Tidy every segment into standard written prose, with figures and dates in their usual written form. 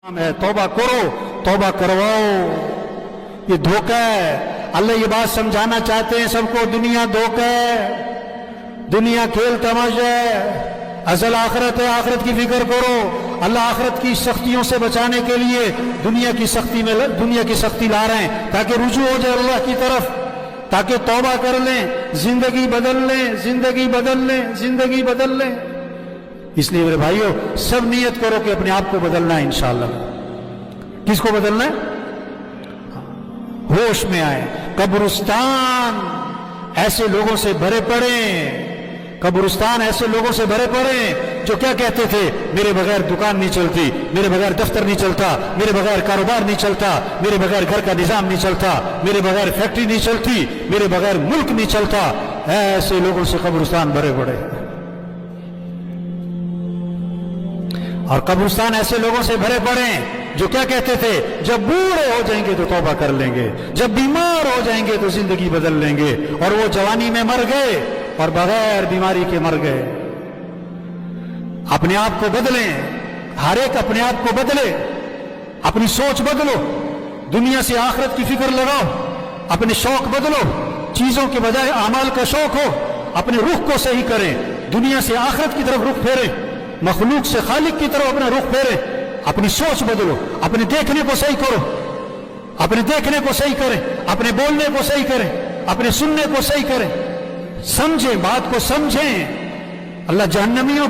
ہے توبہ کرو، توبہ کرواؤ، یہ دھوکہ ہے۔ اللہ یہ بات سمجھانا چاہتے ہیں سب کو، دنیا دھوکہ ہے، دنیا کھیل تماشا ہے، اصل آخرت ہے، آخرت کی فکر کرو۔ اللہ آخرت کی سختیوں سے بچانے کے لیے دنیا کی سختی لا رہے ہیں تاکہ رجوع ہو جائے اللہ کی طرف، تاکہ توبہ کر لیں، زندگی بدل لیں، زندگی بدل لیں، زندگی بدل لیں۔ اس لیے میرے بھائیوں سب نیت کرو کہ اپنے آپ کو بدلنا ہے انشاءاللہ۔ کس کو بدلنا ہے؟ ہوش میں آئے۔ قبرستان ایسے لوگوں سے بھرے پڑے، قبرستان ایسے لوگوں سے بھرے پڑے جو کیا کہتے تھے؟ میرے بغیر دکان نہیں چلتی، میرے بغیر دفتر نہیں چلتا، میرے بغیر کاروبار نہیں چلتا، میرے بغیر گھر کا نظام نہیں چلتا، میرے بغیر فیکٹری نہیں چلتی، میرے بغیر ملک نہیں چلتا۔ ایسے لوگوں سے قبرستان بھرے پڑے۔ اور قبرستان ایسے لوگوں سے بھرے پڑے جو کیا کہتے تھے؟ جب بوڑھے ہو جائیں گے تو توبہ کر لیں گے، جب بیمار ہو جائیں گے تو زندگی بدل لیں گے، اور وہ جوانی میں مر گئے اور بغیر بیماری کے مر گئے۔ اپنے آپ کو بدلیں، ہر ایک اپنے آپ کو بدلے، اپنی سوچ بدلو، دنیا سے آخرت کی فکر لگاؤ، اپنے شوق بدلو، چیزوں کے بجائے اعمال کا شوق ہو، اپنے رخ کو صحیح کریں، دنیا سے آخرت کی طرف رخ پھیریں، مخلوق سے خالق کی طرف اپنا رخ پھیرے، اپنی سوچ بدلو، اپنے دیکھنے کو صحیح کرو، اپنے دیکھنے کو صحیح کریں، اپنے بولنے کو صحیح کریں، اپنے سننے کو صحیح کریں، سمجھیں، بات کو سمجھیں۔ اللہ جہنمیوں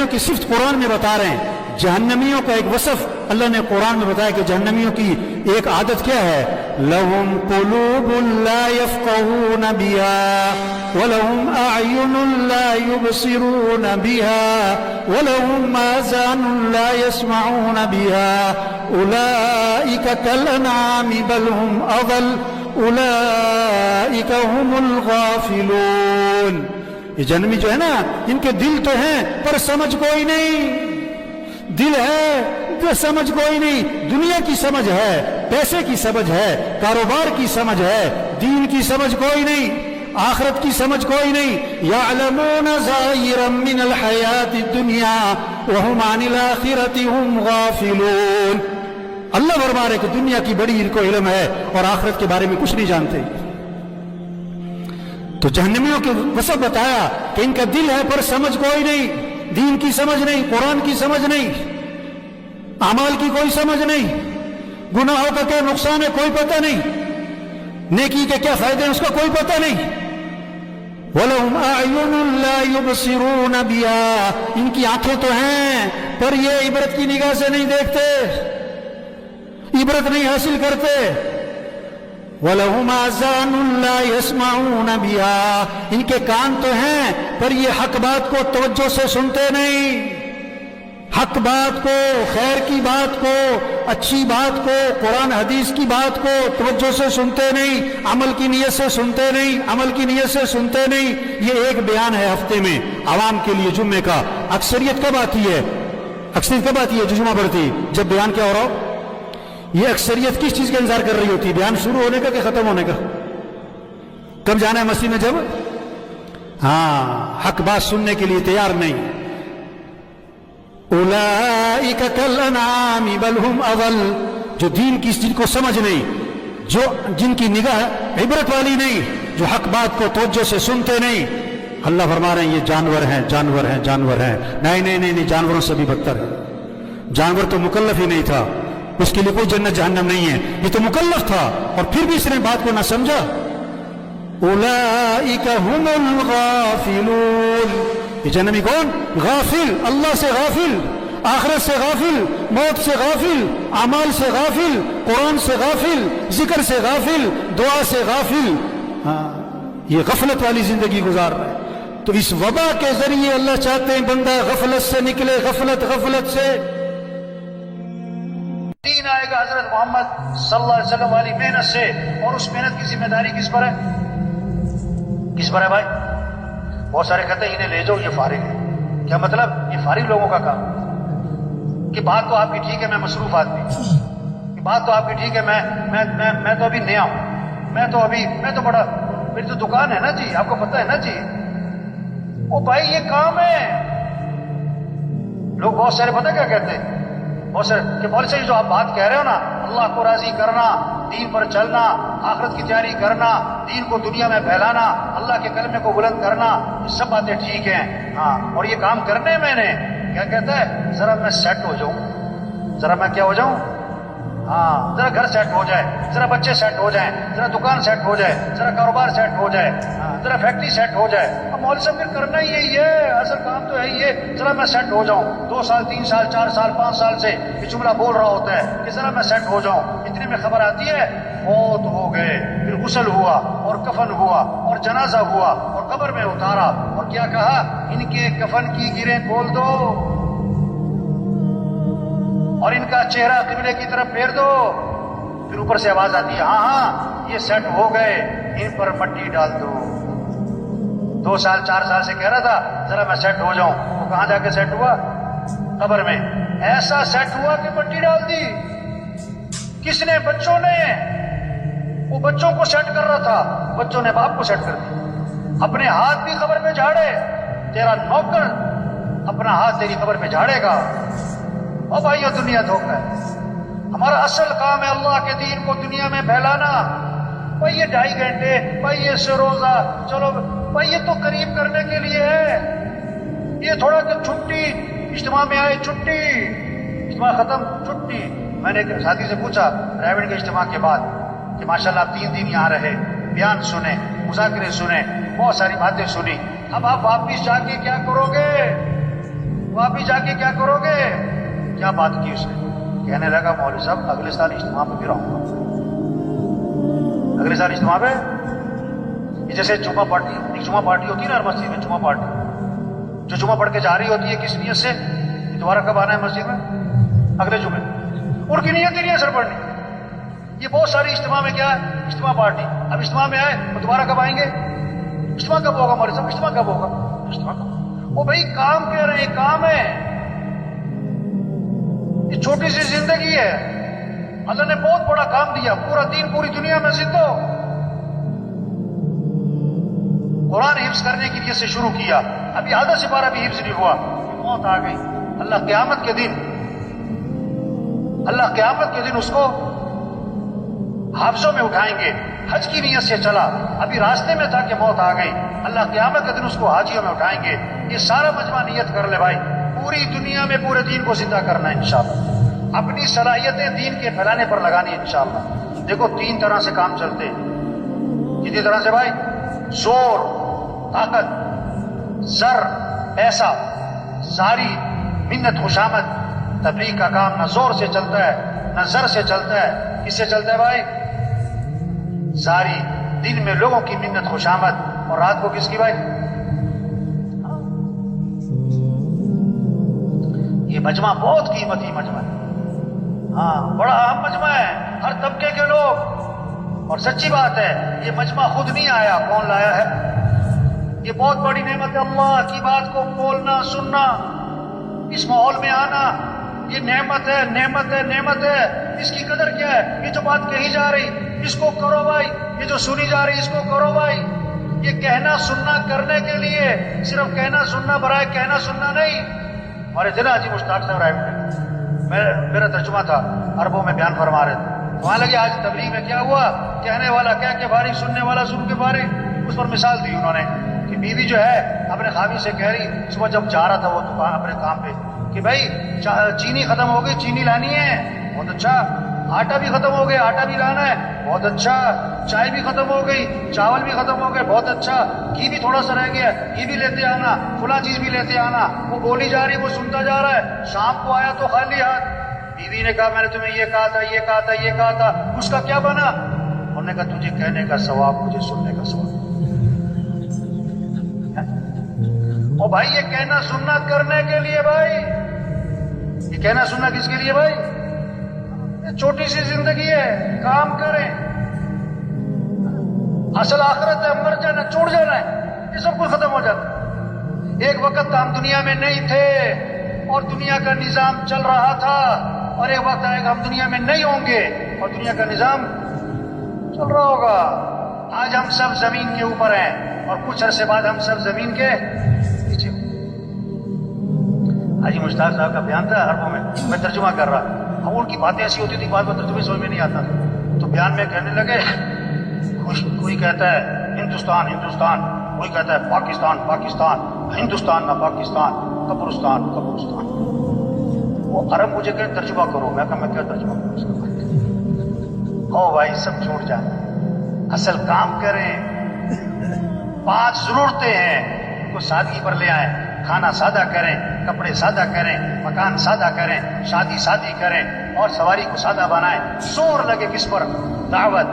کی صفت قرآن میں بتا رہے ہیں۔ جہنمیوں کا ایک وصف اللہ نے قرآن میں بتایا کہ جہنمیوں کی ایک عادت کیا ہے؟ لَهُمْ قُلُوبٌ لَا يَفْقَهُونَ بِهَا وَلَهُمْ أَعْيُنٌ لَا يُبْصِرُونَ بِهَا وَلَهُمْ آذَانٌ لَا يَسْمَعُونَ بِهَا أُولَئِكَ كَالْأَنْعَامِ بَلْ هُمْ أَضَلُّ أُولَئِكَ هُمُ الْغَافِلُونَ۔ یہ جہنمی جو ہے نا، ان کے دل تو ہیں پر سمجھ کوئی نہیں، دل ہے تو سمجھ کوئی نہیں۔ دنیا کی سمجھ ہے، پیسے کی سمجھ ہے، کاروبار کی سمجھ ہے، دین کی سمجھ کوئی نہیں، آخرت کی سمجھ کوئی نہیں۔ یعلمون ظاہرا من الحیات الدنیا وہم عن الآخرۃ ہم غافلون۔ اللہ فرما رہے کہ دنیا کی بڑی ان کو علم ہے اور آخرت کے بارے میں کچھ نہیں جانتے۔ تو جہنمیوں کے وصف بتایا کہ ان کا دل ہے پر سمجھ کوئی نہیں، دین کی سمجھ نہیں، قرآن کی سمجھ نہیں، اعمال کی کوئی سمجھ نہیں، گناہوں کا کیا نقصان ہے کوئی پتہ نہیں، نیکی کے کیا فائدے ہیں اس کا کوئی پتہ نہیں۔ وَلَهُمْ أَعْيُنٌ لَا يُبْصِرُونَ بِهَا، ان کی آنکھیں تو ہیں پر یہ عبرت کی نگاہ سے نہیں دیکھتے، عبرت نہیں حاصل کرتے۔ وَلَهُمْ آذَانٌ لَا يَسْمَعُونَ بِهَا، ان کے کان تو ہیں پر یہ حق بات کو توجہ سے سنتے نہیں، حق بات کو، خیر کی بات کو، اچھی بات کو، قرآن حدیث کی بات کو توجہ سے سنتے نہیں، عمل کی نیت سے سنتے نہیں، عمل کی نیت سے سنتے نہیں۔ یہ ایک بیان ہے ہفتے میں عوام کے لیے جمعے کا۔ اکثریت کب آتی ہے؟ اکثریت کب آتی ہے جو جمعہ پڑھتی؟ جب بیان کیا ہو رہا ہو۔ یہ اکثریت کس چیز کا انتظار کر رہی ہوتی ہے؟ بیان شروع ہونے کا کہ ختم ہونے کا؟ کب جانا ہے مسجد میں؟ جب حق بات سننے کے لیے تیار نہیں۔ اولئک کالانعام بل هم اضل، جو دین کی چیز کو سمجھ نہیں، جو جن کی نگاہ عبرت والی نہیں، جو حق بات کو توجہ سے سنتے نہیں، اللہ فرما رہے ہیں یہ جانور ہیں، جانور ہیں، جانور ہیں۔ نہیں، جانوروں سے بھی بدتر ہے۔ جانور تو مکلف ہی نہیں تھا، اس کے لیے کوئی جنت جہنم نہیں ہے، یہ تو مکلف تھا اور پھر بھی اس نے بات کو نہ سمجھا۔ اولئک هم الغافلون، یہ جہنمی کون؟ غافل، اللہ سے غافل، آخرت سے غافل، موت سے غافل، اعمال سے غافل، قرآن سے غافل، ذکر سے غافل، دعا سے غافل۔ یہ غفلت والی زندگی گزار رہا ہے۔ تو اس وبا کے ذریعے اللہ چاہتے ہیں بندہ غفلت سے نکلے، غفلت سے۔ دین آئے گا حضرت محمد صلی اللہ علیہ وسلم والی محنت سے، اور اس محنت کی ذمہ داری کس پر ہے؟ کس پر ہے بھائی؟ بہت سارے کہتے ہیں انہیں لے جاؤ، یہ فارغ ہے۔ کیا مطلب؟ یہ فارغ لوگوں کا کام کہ بات تو آپ کی ٹھیک ہے، میں مصروف آدمی، کہ بات تو آپ کی ٹھیک ہے، میں تو ابھی نیا ہوں، میں تو بڑا، میری تو دکان ہے نا جی، آپ کو پتہ ہے نا جی۔ او بھائی یہ کام ہے۔ لوگ بہت سارے پتہ کیا کہتے ہیں؟ بہت سارے کہ مولوی صاحب جو آپ بات کہہ رہے ہو نا، اللہ کو راضی کرنا، دین پر چلنا، آخرت کی تیاری کرنا، دین کو دنیا میں پھیلانا، اللہ کے کلمے کو بلند کرنا، یہ سب باتیں ٹھیک ہیں، ہاں، اور یہ کام کرنے میں نے کیا کہتا ہے، ذرا میں سیٹ ہو جاؤں، ذرا میں کیا ہو جاؤں، ہاں، ذرا گھر سیٹ ہو جائے، ذرا بچے سیٹ ہو جائیں، ذرا دکان سیٹ ہو جائے، ذرا کاروبار سیٹ ہو جائے، ہاں، ذرا فیکٹری سیٹ ہو جائے۔ اب مولوی صاحب پھر کرنا ہی یہی ہے، اصل کام تو ہے یہ، ذرا میں سیٹ ہو جاؤں۔ 2 سال 3 سال 4 سال 5 سال سے یہ جملہ بول رہا ہوتا ہے کہ ذرا میں سیٹ ہو جاؤں، اتنے میں خبر آتی ہے موت ہو گئے، پھر غسل ہوا اور کفن ہوا اور جنازہ ہوا اور قبر میں اتارا، اور کیا کہا، ان کے کفن کی گریں کھول دو اور ان کا چہرہ قبلے کی طرف پھیر دو۔ پھر اوپر سے آواز آتی ہے، ہاں ہاں یہ سیٹ ہو گئے، ان پر مٹی ڈال دو۔ 2 سال 4 سال سے کہہ رہا تھا ذرا میں سیٹ ہو جاؤں، تو کہاں جا کے سیٹ ہوا؟ قبر میں۔ ایسا سیٹ ہوا کہ مٹی ڈال دی۔ کس نے؟ بچوں نے۔ وہ بچوں کو سیٹ کر رہا تھا، بچوں نے باپ کو سیٹ کر دیا۔ اپنے ہاتھ بھی قبر میں جھاڑے، تیرا نوکر اپنا ہاتھ تیری قبر میں جھاڑے گا۔ اور بھائیو دنیا دھوکہ ہے، ہمارا اصل کام ہے اللہ کے دین کو دنیا میں پھیلانا۔ بھائی یہ 2.5 گھنٹے، بھائی یہ سے روزہ، چلو بھائی یہ تو قریب کرنے کے لیے ہے، یہ تھوڑا کہ چھٹی، اجتماع میں آئے چھٹی، اجتماع ختم چھٹی۔ میں نے ایک ساتھی سے پوچھا ریونڈ کے اجتماع کے بعد کہ ماشاءاللہ آپ 3 دن یہاں رہے، بیان سنے، مذاکرے سنے، بہت ساری باتیں سنی، اب آپ واپس جا کے کیا کرو گے؟ واپس جا کے کیا کرو گے؟ کیا بات کی اس نے؟ کہنے لگا مولوی صاحب اگلے سال اجتماع پہ بھی رہوں گا، اگلے سال اجتماع پہ۔ یہ جیسے جمعہ پارٹی، ایک جمعہ پارٹی ہوتی ہے نا ہر مسجد میں، جمعہ پارٹی جو جمعہ پڑھ کے جا رہی ہوتی ہے، کس نیت سے؟ دوبارہ کب آنا ہے مسجد میں؟ اگلے جمعے۔ ان کی نیت ہی نہیں ہے سر پڑھنی۔ یہ بہت ساری اجتماع میں کیا ہے؟ اجتماع پارٹی۔ اب اجتماع میں آئے تو دوبارہ کب آئیں گے؟ اجتماع کب ہوگا مولوی صاحب؟ اجتماع کب ہوگا؟ اجتماع کب؟ وہ بھائی کام کہہ رہے ہیں، کام ہے، یہ چھوٹی سی زندگی ہے، اللہ نے بہت بڑا کام دیا، پورا دین پوری دنیا میں زندہ ہو۔ قرآن حفظ کرنے کی نیت سے شروع کیا، ابھی آدھا سپارہ بھی حفظ نہیں ہوا، موت آ گئی۔ اللہ قیامت کے دن، اللہ قیامت کے دن اس کو حافظوں میں اٹھائیں گے۔ حج کی نیت سے چلا، ابھی راستے میں تھا کہ موت آ گئی، اللہ قیامت کے دن اس کو حاجیوں میں اٹھائیں گے۔ یہ سارا مجمع نیت کر لے بھائی، پوری دنیا میں پورے دین کو زندہ کرنا ہے انشاءاللہ، اپنی صلاحیتیں دین کے پھیلانے پر لگانی ہے انشاءاللہ۔ دیکھو 3 طرح سے کام چلتے ہیں، کتنی طرح سے بھائی؟ زور، طاقت، زر، پیسہ، زاری، منت، خوشامد۔ تبلیغ کا کام نہ زور سے چلتا ہے نہ زر سے چلتا ہے، کس سے چلتا ہے بھائی؟ زاری، دن میں لوگوں کی منت خوشامد، اور رات کو کس کی بھائی؟ یہ مجمع بہت قیمتی مجمع ہے، ہاں بڑا اہم مجمع ہے، ہر طبقے کے لوگ۔ اور سچی بات ہے یہ مجمع خود نہیں آیا، کون لایا ہے؟ یہ بہت بڑی نعمت ہے، اللہ کی بات کو بولنا، سننا، اس ماحول میں آنا، یہ نعمت ہے، نعمت ہے، نعمت ہے۔ اس کی قدر کیا ہے؟ یہ جو بات کہی جا رہی اس کو کرو بھائی، یہ جو سنی جا رہی اس کو کرو بھائی۔ یہ کہنا سننا کرنے کے لیے، صرف کہنا سننا برائے کہنا سننا نہیں۔ ہمارے ضلع حاجی مشتاق صاحب رائے، میرا ترجمہ تھا، عربوں میں بیان فرما رہے تھے، وہاں لگے آج تبلیغ میں کیا ہوا، کہنے والا کہہ کے فارغ، سننے والا سن کے فارغ۔ اس پر مثال دی انہوں نے کہ بیوی جو ہے اپنے خاوند سے کہہ رہی، صبح جب جا رہا تھا وہ دکان اپنے کام پہ، کہ بھائی چینی ختم ہو گئی، چینی لانی ہے، بہت اچھا۔ آٹا بھی ختم ہو گیا، آٹا بھی لانا ہے، بہت اچھا۔ چائے بھی ختم ہو گئی، چاول بھی ختم ہو گئے، بہت اچھا۔ گھی بھی تھوڑا سا رہ گیا، گھی بھی لیتے آنا، فلاں چیز بھی لیتے آنا۔ وہ بولی جا رہی، وہ سنتا جا رہا ہے۔ شام کو آیا تو خالی ہاتھ، بیوی نے کہا میں نے تمہیں یہ کہا تھا، یہ کہا تھا، یہ کہا تھا، اس کا کیا بنا؟ انہوں نے کہا تجھے کہنے کا ثواب، مجھے سننے کا ثواب۔ اور بھائی یہ کہنا سننا کرنے کے لیے بھائی، یہ کہنا سننا کس کے لیے بھائی؟ چھوٹی سی زندگی ہے، کام کریں، اصل آخرت ہے، مر جانا، چھوڑ جانا ہے، یہ سب کچھ ختم ہو جاتا ہے۔ ایک وقت ہم دنیا میں نہیں تھے اور دنیا کا نظام چل رہا تھا، اور ایک وقت آئے گا ہم دنیا میں نہیں ہوں گے اور دنیا کا نظام چل رہا ہوگا۔ آج ہم سب زمین کے اوپر ہیں اور کچھ عرصے بعد ہم سب زمین کے نیچے۔ حاجی مشتاق صاحب کا بیان تھا عربوں میں ترجمہ کر رہا، اب ان کی باتیں ایسی ہوتی تھی بعد میں ترجمے سمجھ میں نہیں آتا، تو بیان میں کہنے لگے کوئی کہتا ہے ہندوستان ہندوستان، کوئی کہتا ہے پاکستان پاکستان، ہندوستان نہ پاکستان، قبرستان قبرستان۔ وہ عرب مجھے کہ ترجمہ کرو، میں کہا میں کیا ترجمہ کروں اس کا؟ او بھائی سب چھوڑ جانا، اصل کام کریں، 5 ضرورتیں ہیں ان کو سادگی پر لے آئیں، کھانا سادہ کریں، کپڑے سادہ کریں، مکان سادہ کریں، شادی سادی کریں اور سواری کو سادہ بنائیں۔ زور لگے کس پر؟ دعوت،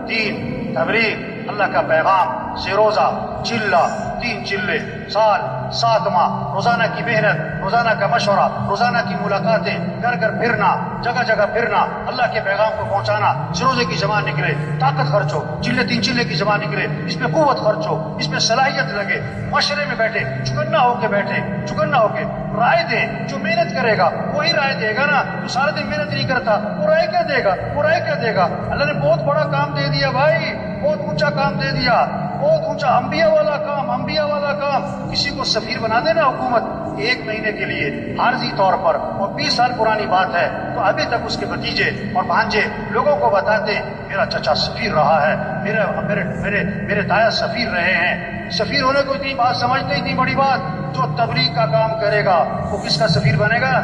دین، تبلیغ، اللہ کا پیغام، سے روزہ، چلہ، 3 چلے، سال، 7 ماہ، روزانہ کی محنت، روزانہ کا مشورہ، روزانہ کی ملاقاتیں، گھر گھر پھرنا، جگہ جگہ پھرنا، اللہ کے پیغام کو پہنچانا۔ روزے کی زبان نکلے، طاقت خرچ ہو، 3 چلے کی زبان نکلے، اس میں قوت خرچ ہو، اس میں صلاحیت لگے، معاشرے میں بیٹھے، چکنا ہو کے بیٹھے، چکنا ہو کے رائے دیں۔ جو محنت کرے گا وہی رائے دے گا نا، جو سارے دن محنت نہیں کرتا وہ رائے کیا دے گا؟ وہ رائے کیا دے گا؟ اللہ نے بہت بڑا کام دے دیا بھائی، بہت اونچا کام دے دیا، بہت اونچا، انبیاء والا کام، انبیاء والا کام۔ کسی کو سفیر بنا دینا حکومت 1 مہینے کے لیے عارضی طور پر، اور 20 سال پرانی بات ہے، تو ابھی تک اس کے بھتیجے اور بھانجے لوگوں کو بتاتے میرا چچا سفیر رہا ہے، میرے دایا سفیر رہے ہیں۔ سفیر ہونے کو اتنی بات سمجھتے، اتنی بڑی بات۔ جو تبلیغ کا کام کرے گا وہ کس کا سفیر بنے گا؟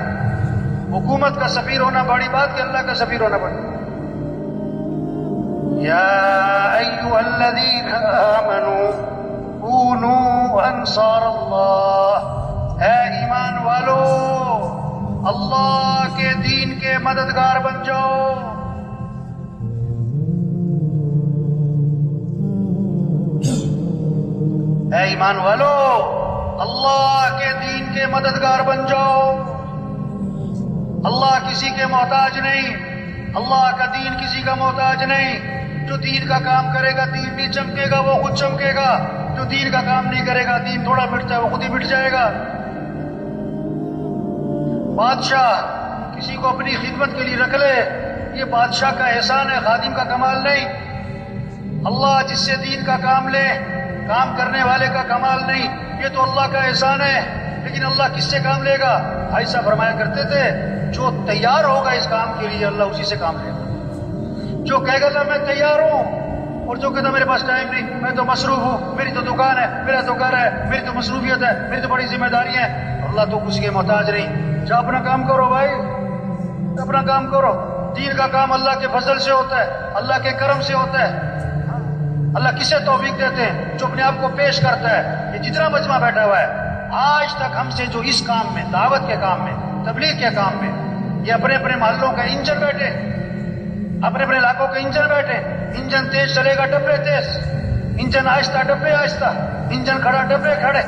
حکومت کا سفیر ہونا بڑی بات کہ اللہ کا سفیر ہونا بڑی؟ یا ایھا الذین آمنوا کونوا انصار اللہ، اے ایمان والو اللہ کے دین کے مددگار بن جاؤ۔ اے ایمان والو اللہ کے دین کے مددگار بن جاؤ۔ اللہ کسی کے محتاج نہیں، اللہ کا دین کسی کا محتاج نہیں۔ جو دین کا کام کرے گا دین بھی چمکے گا، وہ خود چمکے گا۔ جو دین کا کام نہیں کرے گا دین تھوڑا مٹتا ہے وہ خود ہی مٹ جائے گا۔ بادشاہ کسی کو اپنی خدمت کے لیے رکھ لے، یہ بادشاہ کا احسان ہے، خادم کا کمال نہیں۔ اللہ جس سے دین کا کام لے، کام کرنے والے کا کمال نہیں، یہ تو اللہ کا احسان ہے۔ لیکن اللہ کس سے کام لے گا؟ بھائی صاحب فرمایا کرتے تھے جو تیار ہوگا اس کام کے لیے اللہ اسی سے کام لے گا۔ جو کہے گا میں تیار ہوں، اور جو کہتا میرے پاس ٹائم نہیں، میں تو مصروف ہوں، میری تو دکان ہے، میرا تو گھر ہے، میری تو مصروفیت ہے، میری تو بڑی ذمہ داری ہے، اللہ تو کسی کے محتاج نہیں۔ جا اپنا کام کرو بھائی، اپنا کام کرو۔ دین کا کام اللہ کے فضل سے ہوتا ہے، اللہ کے کرم سے ہوتا ہے۔ اللہ کسے توفیق دیتے ہیں؟ جو اپنے آپ کو پیش کرتا ہے۔ یہ جتنا مجمع بیٹھا ہوا ہے آج تک ہم سے جو اس کام میں، دعوت کے کام میں، تبلیغ کے کام میں، یہ اپنے اپنے محلوں کا انجن بیٹھے، اپنے اپنے علاقوں کے انجن بیٹھے۔ انجن تیز چلے گا ڈبے تیز، انجن آہستہ ڈبے آہستہ، انجن کھڑا ڈبے کھڑے۔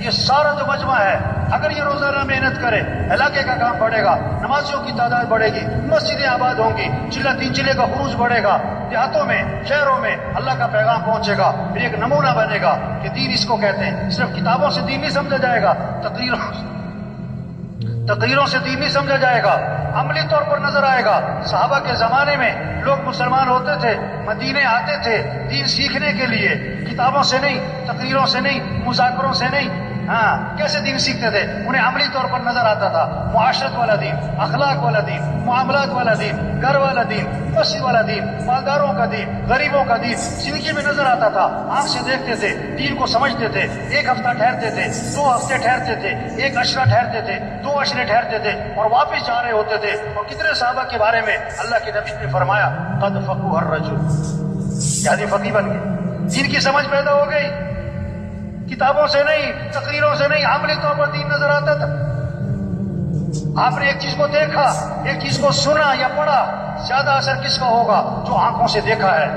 یہ سارا جو مجمع ہے اگر یہ روزانہ محنت کرے علاقے کا کام بڑھے گا، نمازیوں کی تعداد بڑھے گی، مسجدیں آباد ہوں گی، 3 چلے کا خروج بڑھے گا، دیہاتوں میں شہروں میں اللہ کا پیغام پہنچے گا، پھر ایک نمونہ بنے گا کہ دین اس کو کہتے ہیں۔ صرف کتابوں سے دین نہیں سمجھا جائے گا، تقریروں سے دین نہیں سمجھا جائے گا، عملی طور پر نظر آئے گا۔ صحابہ کے زمانے میں لوگ مسلمان ہوتے تھے، مدینے آتے تھے دین سیکھنے کے لیے، کتابوں سے نہیں، تقریروں سے نہیں، مذاکروں سے نہیں۔ کیسے دین سیکھتے تھے؟ انہیں عملی طور پر نظر آتا تھا، معاشرت والا دین، اخلاق والا دین، معاملات والا دین، گھر والا دین، مسجد والا دین، مالداروں کا دین، غریبوں کا دین زندگی میں نظر آتا تھا۔ آنکھ سے دیکھتے تھے، دین کو سمجھتے تھے، 1 ہفتہ ٹھہرتے تھے، 2 ہفتے ٹھہرتے تھے، 1 عشرہ ٹھہرتے تھے، 2 عشرے ٹھہرتے تھے اور واپس جا رہے ہوتے تھے۔ اور کتنے صحابہ کے بارے میں اللہ کے نبی نے فرمایا قد فقہ الرجل، یعنی فقیہ بن گئے، دین کی سمجھ پیدا ہو گئی۔ کتابوں سے نہیں، تقریروں سے نہیں، عملی طور پر دین نظر آتا تھا۔ آپ نے ایک چیز کو دیکھا، ایک چیز کو سنا یا پڑھا، زیادہ اثر کس کا ہوگا؟ جو آنکھوں سے دیکھا ہے۔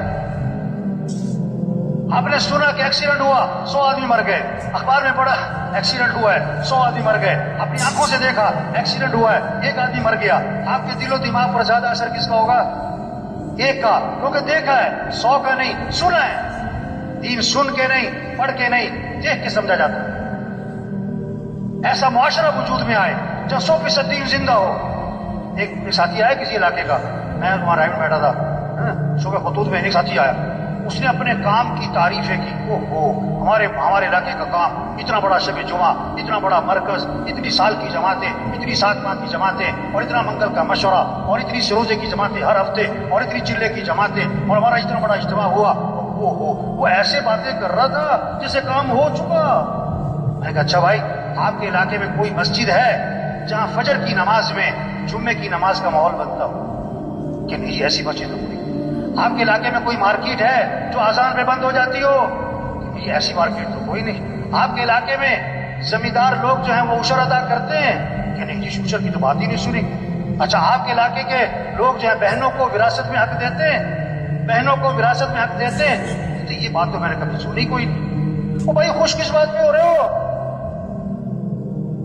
آپ نے سنا کہ ایکسیڈنٹ ہوا، 100 آدمی مر گئے، اخبار میں پڑھا ایکسیڈنٹ ہوا ہے، 100 آدمی مر گئے، اپنی آنکھوں سے دیکھا ایکسیڈنٹ ہوا ہے، 1 آدمی مر گیا۔ آپ کے دل و دماغ پر زیادہ اثر کس کا ہوگا؟ 1 کا، کیونکہ دیکھا ہے، 100 کا نہیں، سنا ہے۔ دین سن کے نہیں، پڑھ کے نہیں، دیکھ کے سمجھا جاتا ہے۔ ایسا معاشرہ وجود میں آئے جہاں 100% دین زندہ ہو۔ ایک ساتھی آیا کسی علاقے کا، میں وہاں رائے میں بیٹھا تھا، صبح خطوط میں ایک ساتھی آیا، اس نے اپنے کام کی تعریفیں کی. ہمارے علاقے کا کام اتنا بڑا شب جمعہ, اتنا بڑا مرکز, اتنی سال کی جماعتیں, اتنی 7 ماہ کی جماعتیں, اور اتنا منگل کا مشورہ, اور اتنی روزے کی جماعتیں ہر ہفتے, اور اتنی چلے کی جماعتیں, اور ہمارا اتنا بڑا اجتماع ہوا. وہ ایسے باتیں کر رہا تھا جیسے کام ہو چکا. میں نے کہا اچھا بھائی, آپ کے علاقے میں کوئی مسجد ہے جہاں فجر کی نماز میں جمعے کی نماز کا ماحول بنتا ہو؟ کہ نہیں, ایسی مسجد نہیں. آپ کے علاقے میں کوئی مارکیٹ ہے جو اذان میں بند ہو جاتی ہو؟ کہ نہیں, ایسی مارکیٹ تو کوئی نہیں. آپ کے علاقے میں زمیندار لوگ جو ہیں وہ عشر ادا کرتے ہیں؟ کہ نہیں جی, عشر کی تو بات ہی نہیں سنی. اچھا, آپ کے علاقے کے لوگ جو ہے بہنوں کو وراثت میں حق دیتے ہیں؟ بہنوں کو وراثت میں حق دیتے ہیں؟ تو یہ بات تو میں نے کبھی سنی کوئی نہیں. وہ بھائی خوش کس بات پہ ہو رہے ہو؟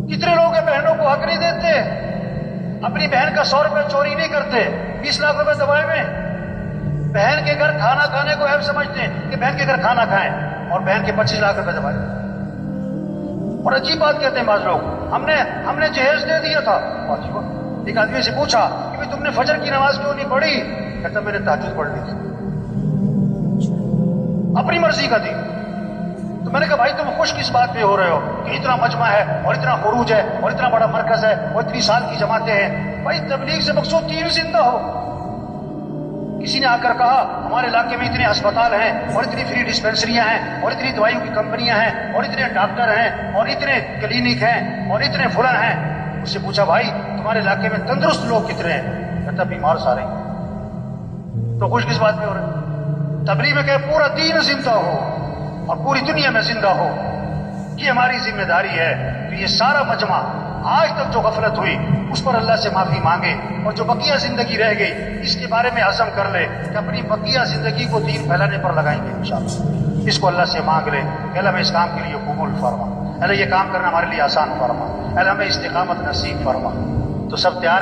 کتنے لوگ ہیں بہنوں کو حق نہیں دیتے, اپنی بہن کا 100 روپے چوری نہیں کرتے, 20 لاکھ روپے دبائے میں. بہن کے گھر کھانا کھانے کو عیب سمجھتے ہیں کہ بہن کے گھر کھانا کھائیں, اور بہن کے 25 لاکھ روپے دبائے. اور عجیب بات کہتے ہیں بعض لوگ, ہم نے جہیز دے دیا تھا. ایک آدمی سے پوچھا کہ بھائی تم نے فجر کی نماز کیوں نہیں پڑھی؟ کہتا میں نے تہجد پڑھ لی تھی, اپنی مرضی کا تھی. تو میں نے کہا بھائی تم خوش کس بات پہ ہو رہے ہو کہ اتنا مجمع ہے, اور اتنا خروج ہے, اور اتنا بڑا مرکز ہے, اور اتنی سال کی جماعتیں ہیں؟ بھائی تبلیغ سے مقصود دین زندہ ہو. کسی نے آ کر کہا ہمارے علاقے میں اتنے ہسپتال ہیں, اور اتنی فری ڈسپینسریاں ہیں, اور اتنی دوائیوں کی کمپنیاں ہیں, اور اتنے ڈاکٹر ہیں, اور اتنے کلینک ہیں, اور اتنے فلاں ہیں. اس سے پوچھا بھائی تمہارے علاقے میں تندرست لوگ کتنے ہیں؟ کہتا بیمار سارے ہیں. تو خوش کس بات پہ ہو رہے؟ تبلیغ میں کہ پورا دین زندہ ہو اور پوری دنیا میں زندہ ہو, یہ ہماری ذمہ داری ہے. کہ یہ سارا مجمع آج تک جو غفلت ہوئی اس پر اللہ سے معافی مانگے, اور جو بقیہ زندگی رہ گئی اس کے بارے میں عزم کر لے کہ اپنی بقیہ زندگی کو دین پھیلانے پر لگائیں گے انشاءاللہ. اس کو اللہ سے مانگ لے کہ اللہ ہمیں اس کام کے لیے قبول فرما, اللہ یہ کام کرنا ہمارے لیے آسان فرما, اللہ ہمیں استقامت نصیب فرما. تو سب تیار